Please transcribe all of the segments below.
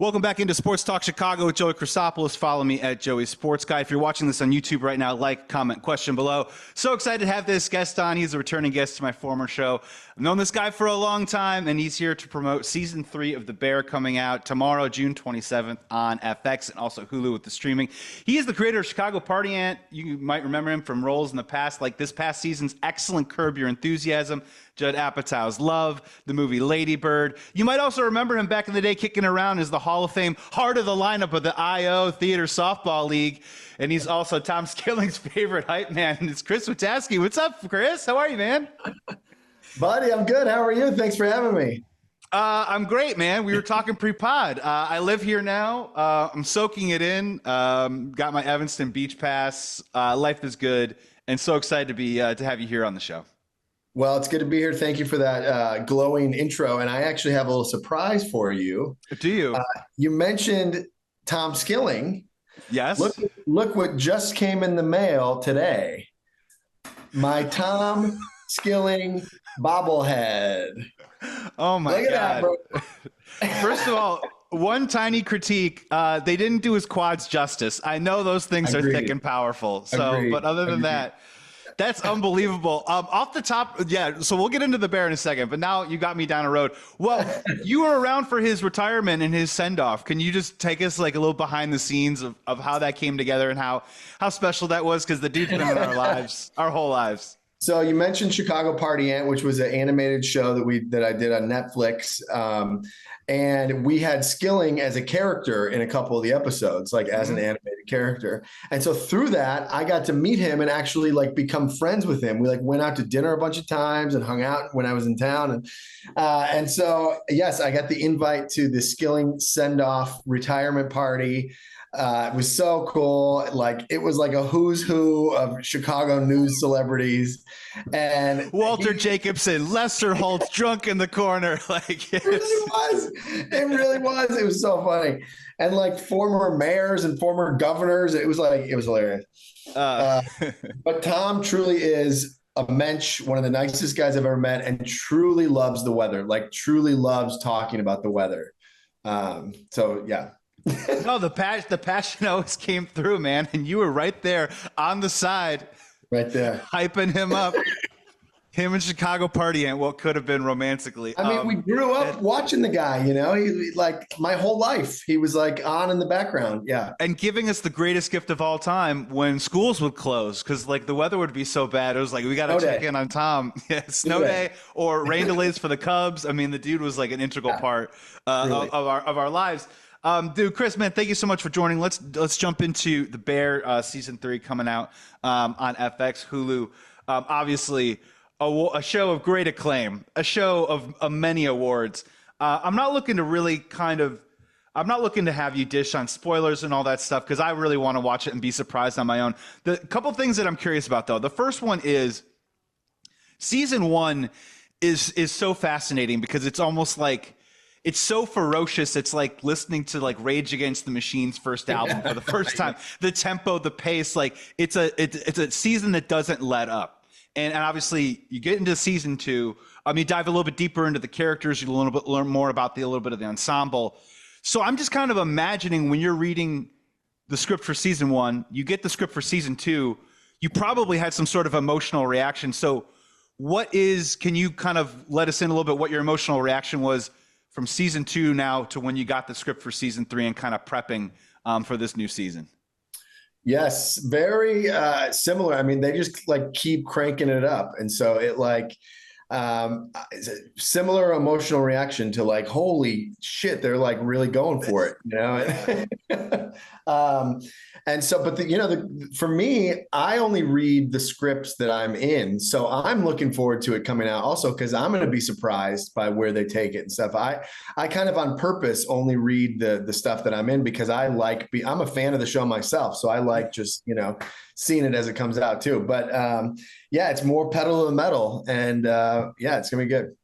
Welcome back into Sports Talk Chicago with Joey Chrysopoulos. Follow me at Joey Sports Guy. If you're watching this on YouTube right now, like, comment, question below. So excited to have this guest on. He's a returning guest to my former show. I've known this guy for a long time, and he's here to promote Season 3 of The Bear coming out tomorrow, June 27th on FX and also Hulu with the streaming. He is the creator of Chicago Party Ant. You might remember him from roles in the past, like this past season's excellent Curb Your Enthusiasm, Judd Apatow's Love, the movie Lady Bird. You might also remember him back in the day kicking around as the Hall of Fame heart of the lineup of the IO Theater Softball League. And he's also Tom Skilling's favorite hype man. And it's Chris Witaske. What's up, Chris? How are you, man? Buddy, I'm good. How are you? Thanks for having me. I'm great, man. We were talking pre-pod. I live here now. I'm soaking it in. Got my Evanston Beach Pass. Life is good. And so excited to be to have you here on the show. Well, it's good to be here. Thank you for that glowing intro. And I actually have a little surprise for you. Do you? You mentioned Tom Skilling. Yes. Look what just came in the mail today. My Tom Skilling bobblehead. Oh, my Look God. at that, bro. First of all, one tiny critique. They didn't do his quads justice. I know those things are thick and powerful. So, but other than that, that's unbelievable. Off the top, yeah, so we'll get into the Bear in a second, but now you got me down a road. Well, you were around for his retirement and his send-off. Can you just take us like a little behind the scenes of how that came together and how special that was? Because the dude's been in our lives, our whole lives. So you mentioned Chicago Party Ant, which was an animated show that I did on Netflix. And we had Skilling as a character in a couple of the episodes, like as an animated character. And so through that, I got to meet him and actually like become friends with him. We like went out to dinner a bunch of times and hung out when I was in town. And so, yes, I got the invite to the Skilling send-off retirement party. It was so cool. Like it was like a who's who of Chicago news celebrities, and Walter Jacobson, Lester Holt, drunk in the corner. Like it really was. It really was. It was so funny, and like former mayors and former governors. It was hilarious. But Tom truly is a mensch, one of the nicest guys I've ever met, and truly loves the weather. Like truly loves talking about the weather. So yeah. No, the passion always came through, man. And you were right there on the side. Right there. Hyping him up. Him and Chicago Party Ant, what could have been romantically. I mean, we grew up watching the guy, you know, he like my whole life. He was like on in the background. Yeah. And giving us the greatest gift of all time when schools would close because like the weather would be so bad. It was like, we got to check in on Tom. Yeah, snow day or rain delays for the Cubs. I mean, the dude was like an integral part of our lives. Dude, Chris, man, thank you so much for joining. Let's jump into The Bear Season 3 coming out on FX, Hulu. Obviously, a show of great acclaim, a show of many awards. I'm not looking to have you dish on spoilers and all that stuff because I really want to watch it and be surprised on my own. The couple things that I'm curious about, though. The first one is Season 1 is so fascinating because it's almost like it's so ferocious. It's like listening to like Rage Against the Machine's first album for the first time. The tempo, the pace, like it's a season that doesn't let up. And obviously you get into Season 2. You dive a little bit deeper into the characters. You learn more about a little bit of the ensemble. So I'm just kind of imagining when you're reading the script for Season 1, you get the script for Season 2, you probably had some sort of emotional reaction. So can you kind of let us in a little bit what your emotional reaction was from Season 2 now to when you got the script for Season 3 and kind of prepping for this new season? Yes, very similar. I mean, they just like keep cranking it up. And so it like it's a similar emotional reaction to like, holy shit, they're like really going for it, you know? And so, but for me, I only read the scripts that I'm in. So I'm looking forward to it coming out also because I'm going to be surprised by where they take it and stuff. I kind of on purpose only read the stuff that I'm in because I'm a fan of the show myself. So I like just, seeing it as it comes out too. But yeah, it's more pedal to the metal and yeah, it's going to be good.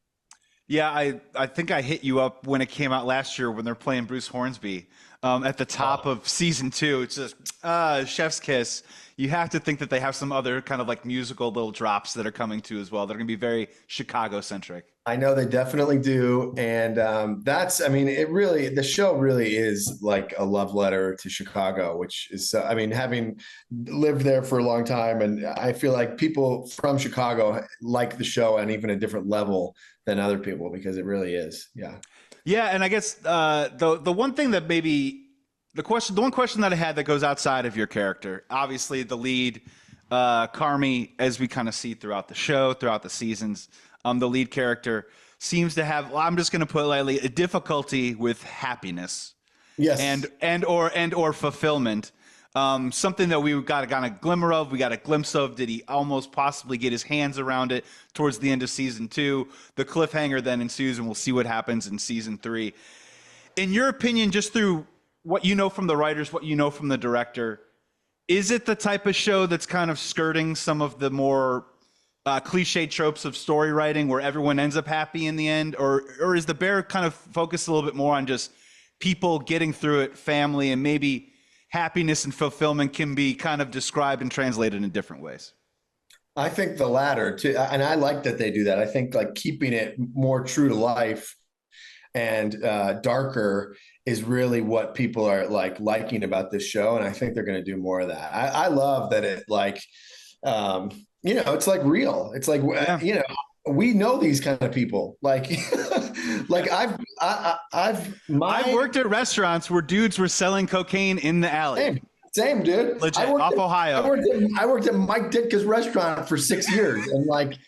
Yeah, I think I hit you up when it came out last year when they're playing Bruce Hornsby at the top of Season 2. It's just chef's kiss. you have to think that they have some other kind of like musical little drops that are coming to as well. They're going to be very Chicago centric. I know they definitely do. And I mean, the show really is like a love letter to Chicago, which is, I mean, having lived there for a long time. And I feel like people from Chicago like the show on even a different level than other people because it really is. Yeah. Yeah. And I guess the one thing that maybe the one question that I had that goes outside of your character, obviously the lead, Carmi, as we kind of see throughout the show, throughout the seasons, the lead character seems to have, well, I'm just going to put it lightly, a difficulty with happiness. Yes. And or fulfillment. Something that we got a glimmer of, we got a glimpse of. Did he almost possibly get his hands around it towards the end of season 2? The cliffhanger then ensues, and we'll see what happens in season 3. In your opinion, just through what you know from the writers, what you know from the director, is it the type of show that's kind of skirting some of the more cliche tropes of story writing where everyone ends up happy in the end? Or is The Bear kind of focused a little bit more on just people getting through it, family, and maybe happiness and fulfillment can be kind of described and translated in different ways? I think the latter too. And I like that they do that. I think like keeping it more true to life and darker is really what people are like liking about this show. And I think they're going to do more of that. I love that it like, it's like real. It's like, we know these kind of people. Like, like I've worked at restaurants where dudes were selling cocaine in the alley. Same dude. Legit, off Ohio. I worked at Mike Ditka's restaurant for 6 years, and like,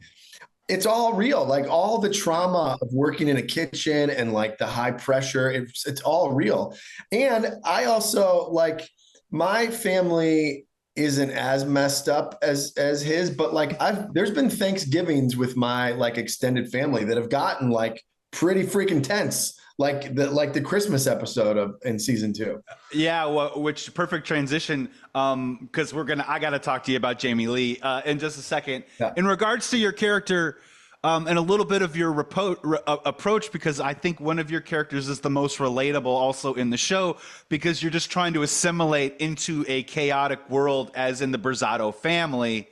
it's all real. Like all the trauma of working in a kitchen and like the high pressure, it's all real. And I also like my family isn't as messed up as his, but like there's been Thanksgivings with my like extended family that have gotten like pretty freaking tense, like the Christmas episode in season 2. Yeah, well, which perfect transition, because I got to talk to you about Jamie Lee in just a second. Yeah. In regards to your character, and a little bit of your approach, because I think one of your characters is the most relatable also in the show, because you're just trying to assimilate into a chaotic world, as in the Berzatto family.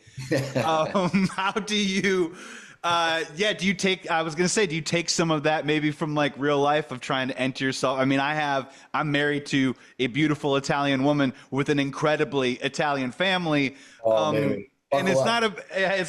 How do you, do you take, I was going to say, do you take some of that maybe from like real life of trying to enter yourself? I mean, I'm married to a beautiful Italian woman with an incredibly Italian family. And it's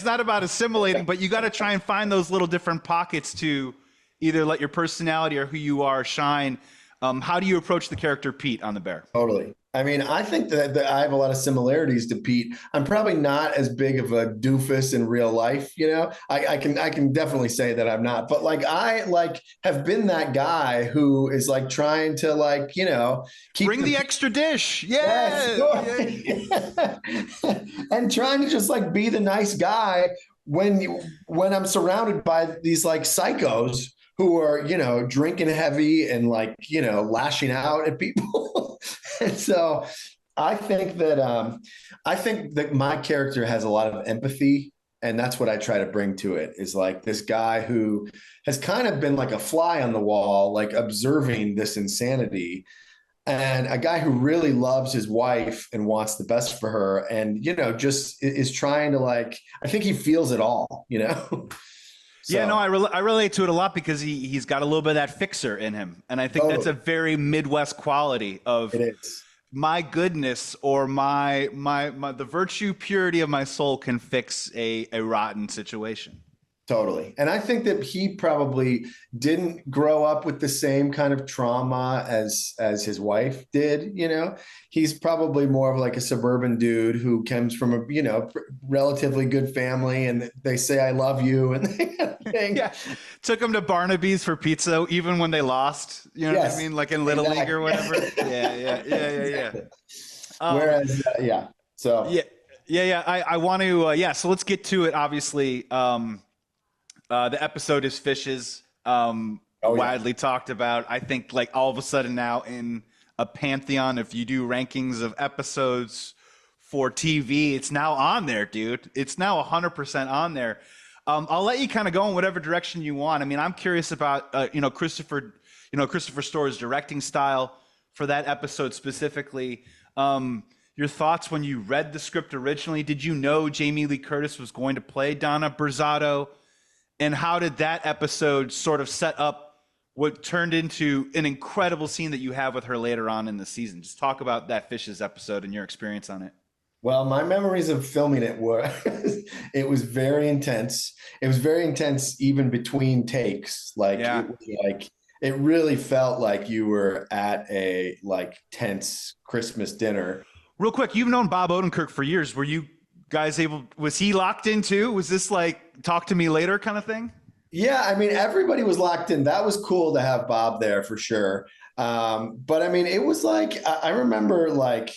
not about assimilating, but you got to try and find those little different pockets to either let your personality or who you are shine. How do you approach the character Pete on The Bear? Totally. I mean, I think that I have a lot of similarities to Pete. I'm probably not as big of a doofus in real life, I can definitely say that I'm not, but like I like have been that guy who is like trying to like, bring the extra dish. Yes. And trying to just like be the nice guy when I'm surrounded by these like psychos who are, drinking heavy and like, lashing out at people. And so I think that my character has a lot of empathy, and that's what I try to bring to it, is like this guy who has kind of been like a fly on the wall, like observing this insanity, and a guy who really loves his wife and wants the best for her. And, just is trying to like, I think he feels it all, So. Yeah, no, I relate to it a lot because he's got a little bit of that fixer in him. And I think that's a very Midwest quality of it is. My goodness, or the virtue purity of my soul can fix a rotten situation. Totally. And I think that he probably didn't grow up with the same kind of trauma as his wife did. He's probably more of like a suburban dude who comes from a, relatively good family, and they say, I love you. And yeah. Took him to Barnaby's for pizza, even when they lost, what I mean? Like in Little League or whatever. Yeah. Whereas, So. Yeah. I want to, so let's get to it. Obviously, the episode is Fishes, widely talked about. I think like all of a sudden now in a pantheon, if you do rankings of episodes for TV, it's now on there, dude. It's now 100% on there. I'll let you kind of go in whatever direction you want. I mean, I'm curious about, Christopher Store's directing style for that episode specifically. your thoughts when you read the script originally. Did you know Jamie Lee Curtis was going to play Donna Bado? And how did that episode sort of set up what turned into an incredible scene that you have with her later on in the season? Just talk about that Fishes episode and your experience on it. Well, my memories of filming it were it was very intense. It was very intense even between takes. Yeah. It really felt like you were at a like tense Christmas dinner. Real quick, you've known Bob Odenkirk for years. Were you guys was he locked in too? Was this like talk to me later kind of thing? Yeah, I mean, everybody was locked in. That was cool to have Bob there for sure. But I mean, it was like I remember like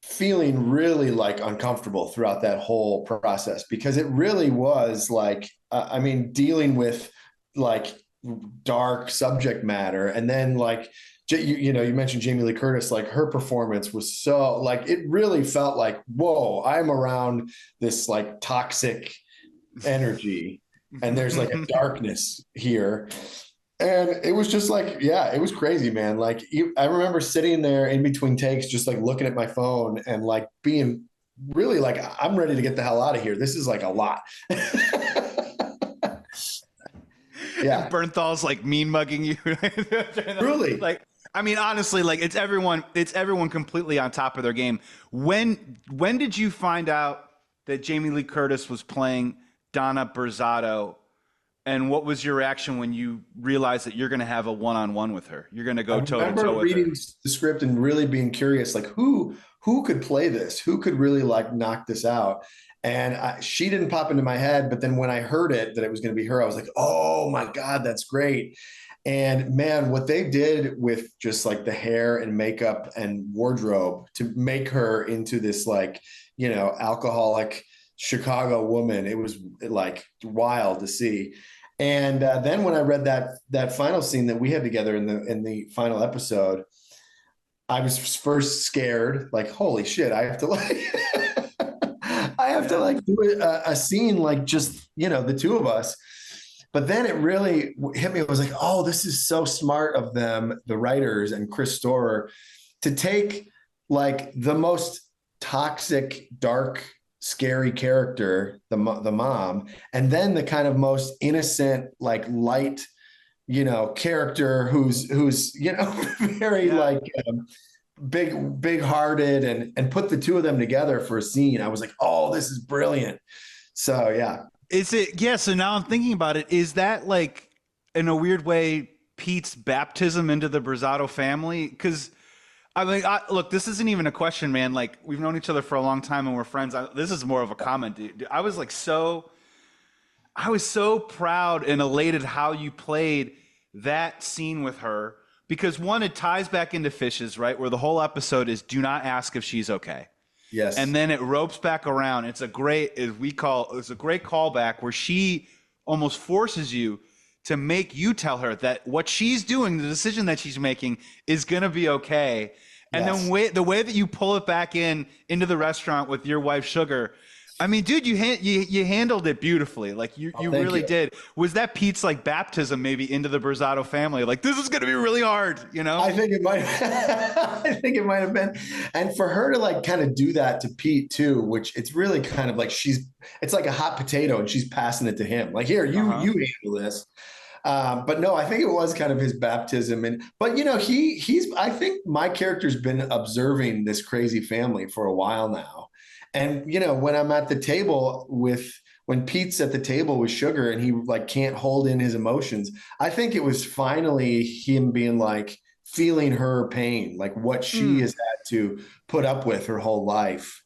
feeling really like uncomfortable throughout that whole process because it really was like I mean, dealing with like dark subject matter, and then like you mentioned Jamie Lee Curtis, like her performance was so like it really felt like, whoa, I'm around this like toxic energy and there's like a darkness here. And it was just like, yeah, it was crazy, man. Like I remember sitting there in between takes, just like looking at my phone and like being really like, I'm ready to get the hell out of here. This is like a lot. Yeah. And Bernthal's like mean mugging you. Truly. Like, I mean, honestly, like it's everyone completely on top of their game. When did you find out that Jamie Lee Curtis was playing Donna Bado? And what was your reaction when you realized that you're going to have a one-on-one with her? You're going to go toe-to-toe with her. I remember reading the script and really being curious, like who could play this? Who could really like knock this out? And she didn't pop into my head. But then when I heard it, that it was going to be her, I was like, oh my God, that's great. And man, what they did with just like the hair and makeup and wardrobe to make her into this like, alcoholic Chicago woman, it was like wild to see. And then when I read that final scene that we had together in the final episode, I was first scared, like, holy shit, I have to like do a scene like just, the two of us. But then it really hit me. It was like, oh, this is so smart of them, the writers and Chris Storer, to take like the most toxic, dark, scary character, the mom, and then the kind of most innocent, like light, character who's very like big hearted, and put the two of them together for a scene. I was like, oh, this is brilliant. So yeah. Is it? Yeah. So now I'm thinking about it. Is that like, in a weird way, Pete's baptism into the Brizzato family? Because I mean, look, this isn't even a question, man. Like, we've known each other for a long time and we're friends. This is more of a comment, dude. I was so proud and elated how you played that scene with her, because one, it ties back into Fishes, right? Where the whole episode is do not ask if she's okay. Yes. And then it ropes back around. It's a great callback where she almost forces you to make you tell her that what she's doing, the decision that she's making, is going to be okay. And yes. then the way that you pull it back into the restaurant with your wife, Sugar, I mean, dude, you handled it beautifully. Like you really did. Was that Pete's like baptism maybe into the Brizzato family? Like, this is going to be really hard, I think it might. I think it might have been. And for her to like kind of do that to Pete too, which it's really kind of like it's like a hot potato and she's passing it to him. Like, here, you handle this. But no, I think it was kind of his baptism. But he's. I think my character's been observing this crazy family for a while now. And, when I'm at the table when Pete's at the table with Sugar and he like can't hold in his emotions, I think it was finally him being like feeling her pain, like what she has had to put up with her whole life,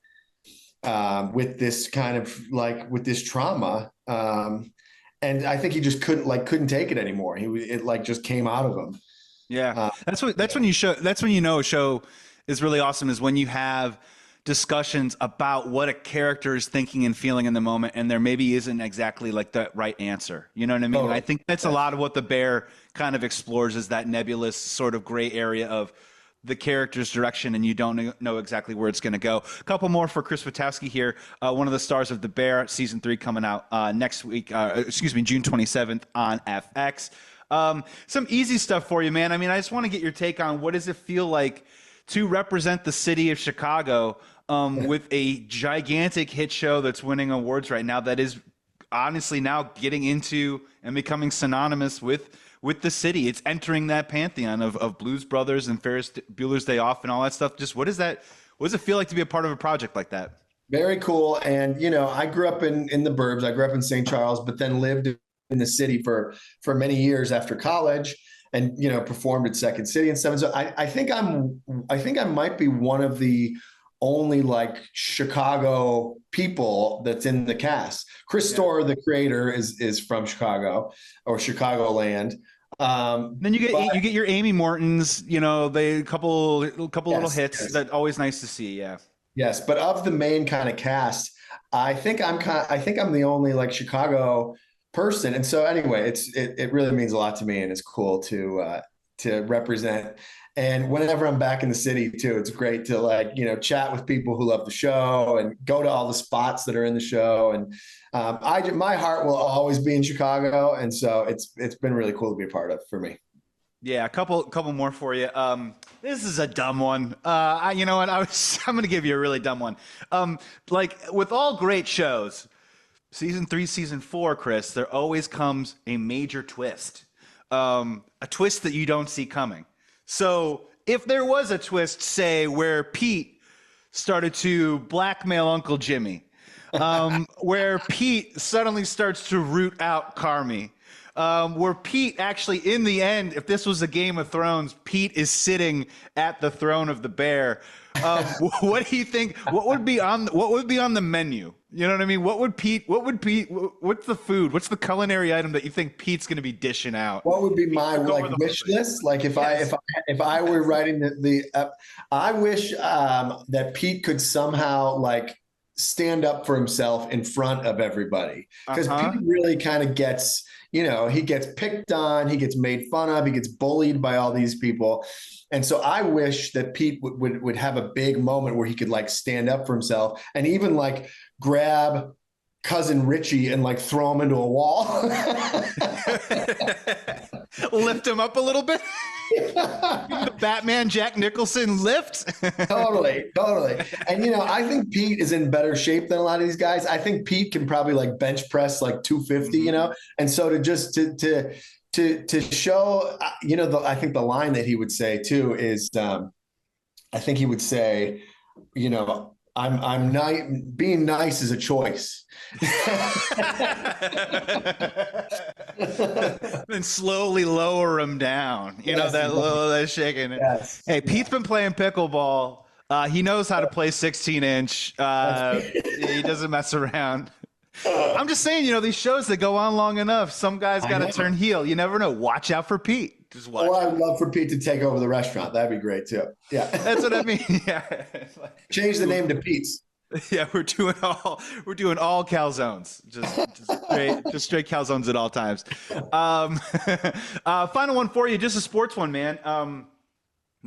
with this kind of like with this trauma. And I think he just couldn't take it anymore. It like just came out of him. Yeah. That's when a show is really awesome, is when you have discussions about what a character is thinking and feeling in the moment, and there maybe isn't exactly like the right answer. You know what I mean? I think that's a lot of what The Bear kind of explores, is that nebulous sort of gray area of the character's direction, and you don't know exactly where it's going to go. A couple more for Chris Witaske here. One of the stars of The Bear, season 3 coming out next week. June 27th on FX. Some easy stuff for you, man. I mean, I just want to get your take on what does it feel like to represent the city of Chicago with a gigantic hit show that's winning awards right now that is honestly now getting into and becoming synonymous with the city. It's entering that pantheon of Blues Brothers and Ferris Bueller's Day Off and all that stuff. Just what does it feel like to be a part of a project like that? Very cool. And, I grew up in the burbs. I grew up in St. Charles, but then lived in the city for many years after college and, performed at Second City and stuff. And so I think I might be one of the only like Chicago people that's in the cast. Chris Storer, the creator, is from Chicago or Chicagoland. Then you get your Amy Mortons, they couple little hits that always nice to see. Yeah. Yes, but of the main kind of cast, I think I'm the only like Chicago person, and so anyway, it really means a lot to me, and it's cool to represent. And whenever I'm back in the city too, it's great to like chat with people who love the show and go to all the spots that are in the show. And my heart will always be in Chicago, and so it's been really cool to be a part of for me. Yeah, a couple more for you. This is a dumb one. You know what? I'm going to give you a really dumb one. Like with all great shows, season 3, season 4, Chris, there always comes a major twist, a twist that you don't see coming. So if there was a twist, say where Pete started to blackmail Uncle Jimmy, where Pete suddenly starts to root out Carmi. Where Pete actually, in the end, if this was a Game of Thrones, Pete is sitting at the throne of the bear. What do you think? What would be on the menu? You know what I mean? What's the food? What's the culinary item that you think Pete's going to be dishing out? What would be my like wish list? Like if I were writing I wish that Pete could somehow like stand up for himself in front of everybody, because Pete really kind of gets. He gets picked on, he gets made fun of, he gets bullied by all these people. And so I wish that Pete would have a big moment where he could like stand up for himself and even like grab cousin Richie and like throw him into a wall. Lift him up a little bit. The Batman Jack Nicholson lift. Totally. And I think Pete is in better shape than a lot of these guys. I think Pete can probably like bench press like 250, and so to show, I think the line that he would say too is, I think he would say, I'm nice. Being nice is a choice. Then slowly lower him down. That shaking. Yes. Hey, Pete's been playing pickleball. He knows how to play 16-inch. He doesn't mess around. I'm just saying, these shows that go on long enough, some guys got to turn heel. You never know. Watch out for Pete. Just watch. Or I'd love for Pete to take over the restaurant. That'd be great too. Yeah. That's what I mean. Yeah. Change the name to Pete's. Yeah, we're doing all calzones. Just straight calzones at all times. Final one for you, just a sports one, man. A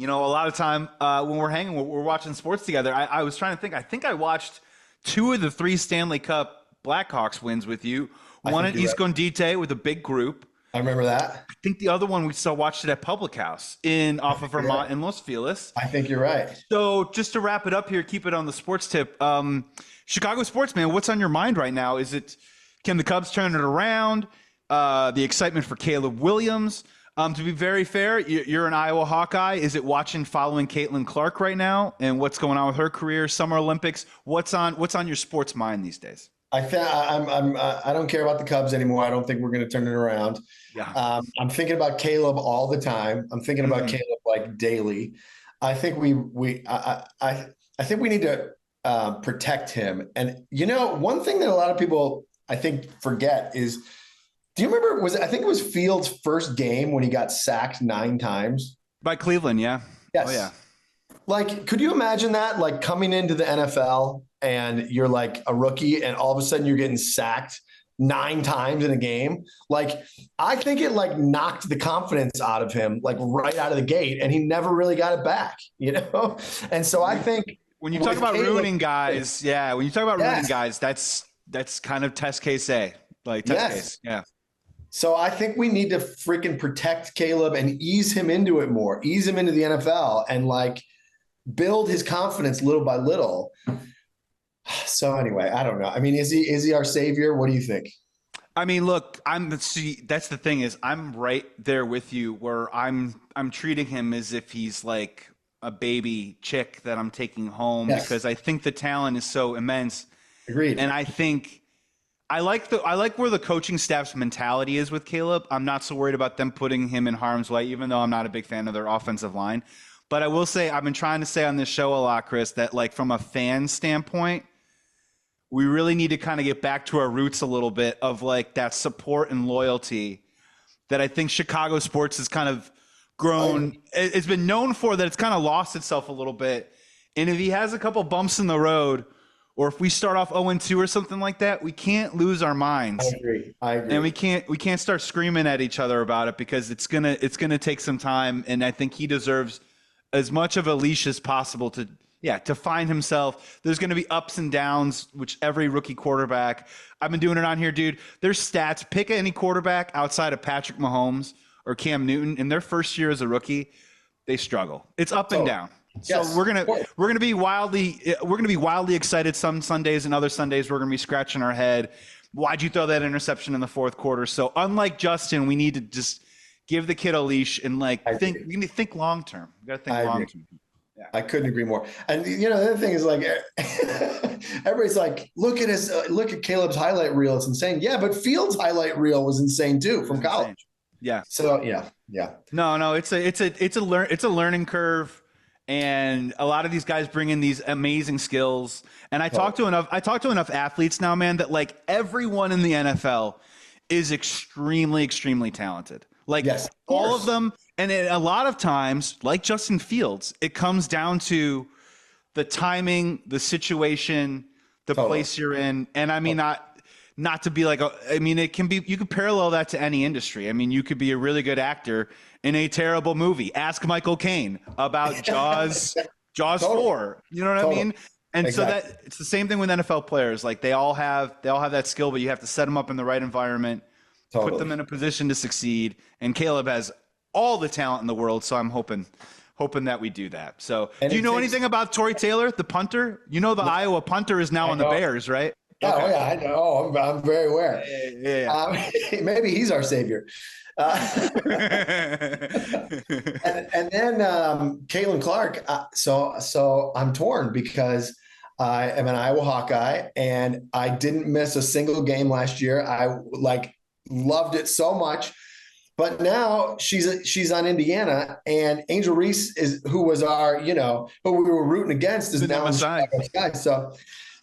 lot of time when we're hanging, we're watching sports together. I was trying to think. I think I watched 2 of the 3 Stanley Cup Blackhawks wins with you. One at East Condite with a big group. I remember that. I think the other one we still watched it at Public House off of Vermont in Los Feliz. I think you're right. So just to wrap it up here, keep it on the sports tip. Chicago sports, man, what's on your mind right now? Can the Cubs turn it around? The excitement for Caleb Willams. To be very fair, you're an Iowa Hawkeye. Is it following Caitlin Clark right now and what's going on with her career, Summer Olympics? What's on your sports mind these days? I don't care about the Cubs anymore. I don't think we're going to turn it around. Yeah. I'm thinking about Caleb all the time. I'm thinking about Caleb like daily. I think I think we need to protect him. And one thing that a lot of people I think forget is, do you remember? I think it was Fields' first game when he got sacked 9 times by Cleveland. Yeah. Yes. Oh yeah. Like, could you imagine that? Like coming into the NFL and you're like a rookie and all of a sudden you're getting sacked 9 times in a game. Like, I think it like knocked the confidence out of him, like right out of the gate, and he never really got it back, And so I think when you talk about ruining guys, that's kind of test case A, like test case. Yeah. So I think we need to freaking protect Caleb and ease him into it more, ease him into the NFL. And like, build his confidence little by little. So anyway, I don't know. I mean, is he our savior? What do you think? I mean, look, that's the thing is I'm right there with you where I'm treating him as if he's like a baby chick that I'm taking home Yes. because I think the talent is so immense. Agreed. And I think I like where the coaching staff's mentality is with Caleb. I'm not so worried about them putting him in harm's way, even though I'm not a big fan of their offensive line. But I will say I've been trying to say on this show a lot, Chris, that like from a fan standpoint, we really need to kind of get back to our roots a little bit of like that support and loyalty that I think Chicago sports has kind of grown. It's been known for that it's kind of lost itself a little bit. And if he has a couple bumps in the road, or if we start off 0-2 or something like that, we can't lose our minds. I agree. And we can't start screaming at each other about it because it's gonna take some time. And I think he deserves as much of a leash as possible to find himself. There's going to be ups and downs, which every rookie quarterback, I've been doing it on here, dude. There's stats. Pick any quarterback outside of Patrick Mahomes or Cam Newton in their first year as a rookie, they struggle. It's up and down. Yes, so we're gonna be wildly excited some Sundays, and other Sundays we're gonna be scratching our head. Why'd you throw that interception in the fourth quarter? So unlike Justin, we need to just give the kid a leash and we need to think long term. We gotta think long term. Yeah. I couldn't agree more. And the other thing is like everybody's like, look at Caleb's highlight reel. It's insane. Yeah, but Fields' highlight reel was insane too from college. Yeah. So yeah. No, it's a learning curve. And a lot of these guys bring in these amazing skills. And I talk to enough athletes now, man, that like everyone in the NFL is extremely, extremely talented. Like yes, all of them. And a lot of times, like Justin Fields, it comes down to the timing, the situation, the place you're in. And I mean, not to be like, it can be, you could parallel that to any industry. I mean, you could be a really good actor in a terrible movie. Ask Michael Caine about Jaws 4. You know what I mean? And so that it's the same thing with NFL players. Like they all have that skill, but you have to set them up in the right environment, put them in a position to succeed. And Caleb has all the talent in the world. So I'm hoping that we do that. So do you know anything about Torrey Taylor, the punter? You know, the Iowa punter is now on the Bears, right? Okay. Oh yeah, I know. I'm very aware. Yeah. Maybe he's our savior. And then Caitlin Clark. So I'm torn because I am an Iowa Hawkeye, and I didn't miss a single game last year. I loved it so much. But now she's on Indiana, and Angel Reese who was our, who we were rooting against, is now on Chicago Sky.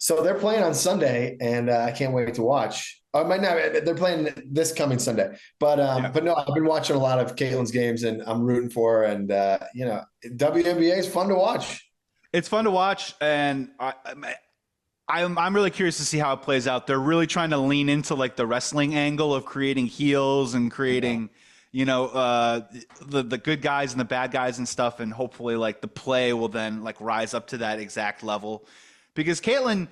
So they're playing on Sunday, and I can't wait to watch. They're playing this coming Sunday, but no, I've been watching a lot of Caitlin's games, and I'm rooting for her. And WNBA is fun to watch. It's fun to watch, and I'm really curious to see how it plays out. They're really trying to lean into like the wrestling angle of creating heels and creating, the good guys and the bad guys and stuff, and hopefully like the play will then like rise up to that exact level. Because Caitlin,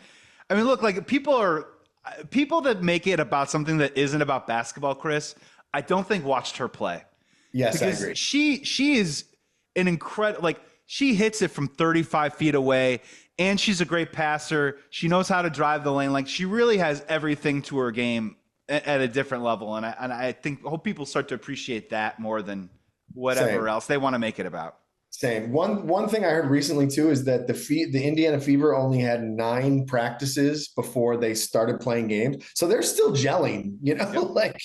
I mean, look, like people that make it about something that isn't about basketball, Chris, I don't think watched her play. Yes, because I agree. She is an incredible, like she hits it from 35 feet away, and she's a great passer. She knows how to drive the lane. Like she really has everything to her game at a different level. And I hope people start to appreciate that more than whatever else they want to make it about. Same. One thing I heard recently too is that the Indiana Fever only had 9 practices before they started playing games, so they're still gelling. Like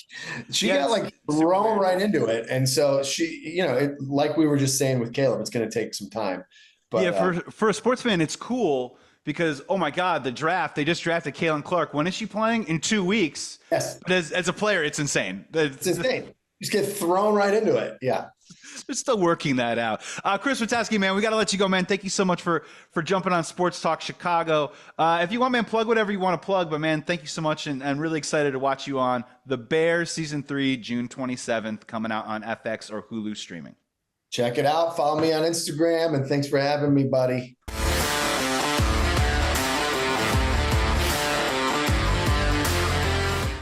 she got like thrown right into it, and so she, like we were just saying with Caleb, it's going to take some time. But for a sports fan, it's cool because oh my God, the draft, they just drafted Caitlin Clark. When is she playing? In 2 weeks. Yes. But as a player, it's insane. It's insane. You just get thrown right into it. Yeah. They're still working that out. Chris Witaske, man, we got to let you go, man. Thank you so much for jumping on Sports Talk Chicago. If you want, man, plug whatever you want to plug. But, man, thank you so much, and really excited to watch you on The Bears Season 3, June 27th, coming out on FX or Hulu streaming. Check it out. Follow me on Instagram, and thanks for having me, buddy.